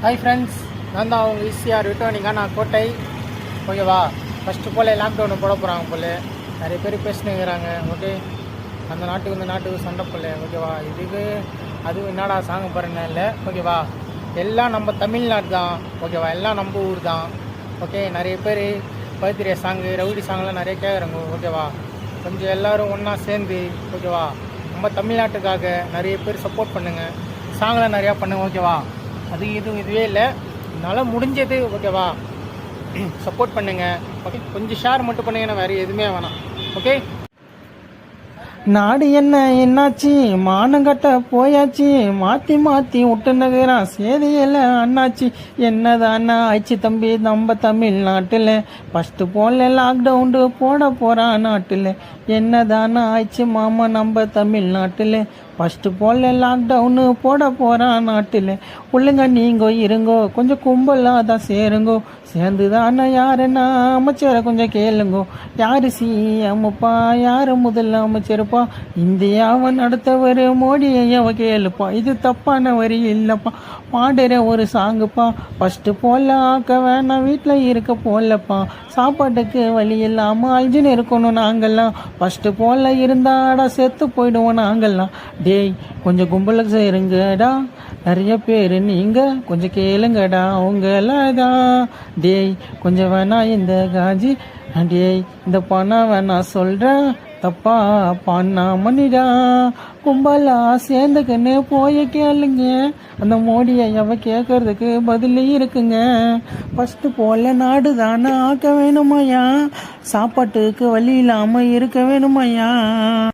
Hi friends, நான் தான் அவங்க ஈஸியாக ரிட்டர்னிங்காக நான் கோட்டை. ஓகேவா, ஃபஸ்ட்டு போல் லாக்டவுனு போட போகிறாங்க போல் நிறைய பேர் பேசினுங்கிறாங்க. ஓகே, அந்த நாட்டுக்கு இந்த நாட்டுக்கு சண்டை போல். ஓகேவா, இதுக்கு அதுவும் என்னடா சாங்க பாருங்க இல்லை. ஓகேவா, எல்லாம் நம்ம தமிழ்நாடு தான். ஓகேவா, எல்லாம் நம்ம ஊர் தான். ஓகே, நிறைய பேர் பர்த்டே சாங்கு ரவுடி சாங்லாம் நிறைய கேட்குறாங்க. ஓகேவா, கொஞ்சம் எல்லோரும் ஒன்றா சேர்ந்து ஓகேவா நம்ம தமிழ்நாட்டுக்காக நிறைய பேர் சப்போர்ட் பண்ணுங்கள், சாங்கெலாம் நிறையா பண்ணுங்க. ஓகேவா, அது இதுவே இல்லை, என்னால் முடிஞ்சது. ஓகேவா, சப்போர்ட் பண்ணுங்கள். ஓகே, கொஞ்சம் ஷேர் மட்டும் பண்ணுங்கன்னா வேறு எதுவுமே வேணாம். ஓகே, நாடு என்னாச்சு, மானங்கட்ட போயாச்சு, மாற்றி மாற்றி விட்டு நகரான் சேதியில் அண்ணாச்சி. என்னதானா ஆச்சு தம்பி நம்ம தமிழ்நாட்டில், ஃபஸ்ட்டு போல லாக்டவுண்டு போட போகிறான் நாட்டில். என்னதானா ஆச்சு மாமா நம்ம தமிழ்நாட்டில், ஃபஸ்ட்டு போல லாக்டவுனு போட போகிறான் நாட்டில். உள்ளுங்க நீங்கோ இருங்கோ, கொஞ்சம் கும்பலாக தான் சேருங்கோ, சேர்ந்து தானே யாருன்னா அமைச்சரை கொஞ்சம் கேளுங்கோ. யார் சிஎம்ப்பா, யார் முதல்ல அமைச்சருப்பா, இந்தியாவை நடத்தவர் மோடியை அவ கேளுப்பா. இது தப்பான வரி இல்லைப்பா, பாடுற ஒரு சாங்குப்பா. ஃபஸ்ட்டு போல ஆக்க வேணாம், வீட்டில் இருக்க போலப்பா. சாப்பாட்டுக்கு வழி இல்லாமல் அல்ஜின் இருக்கணும் நாங்கள்லாம். ஃபஸ்ட்டு போல இருந்தாடா செத்து போயிடுவோம் நாங்கள்லாம். டேய் கொஞ்சம் கும்பலுக்கு சேருங்கடா, நிறைய பேர் நீங்கள் கொஞ்சம் கேளுங்கடா அவங்களாதான். டேய் கொஞ்சம் வேணா இந்த காஜி, டேய் இந்த பணம் வேணா சொல்கிறேன், தப்பா பண்ணா மணிடா. கும்பலா சேர்ந்துக்குன்னு போய கேளுங்க, அந்த மோடியை அவ கேட்கறதுக்கு பதில் இருக்குங்க. ஃபஸ்ட்டு போல நாடு தானே ஆக்க வேணுமையா, சாப்பாட்டுக்கு வழி இல்லாமல் இருக்க வேணுமையா.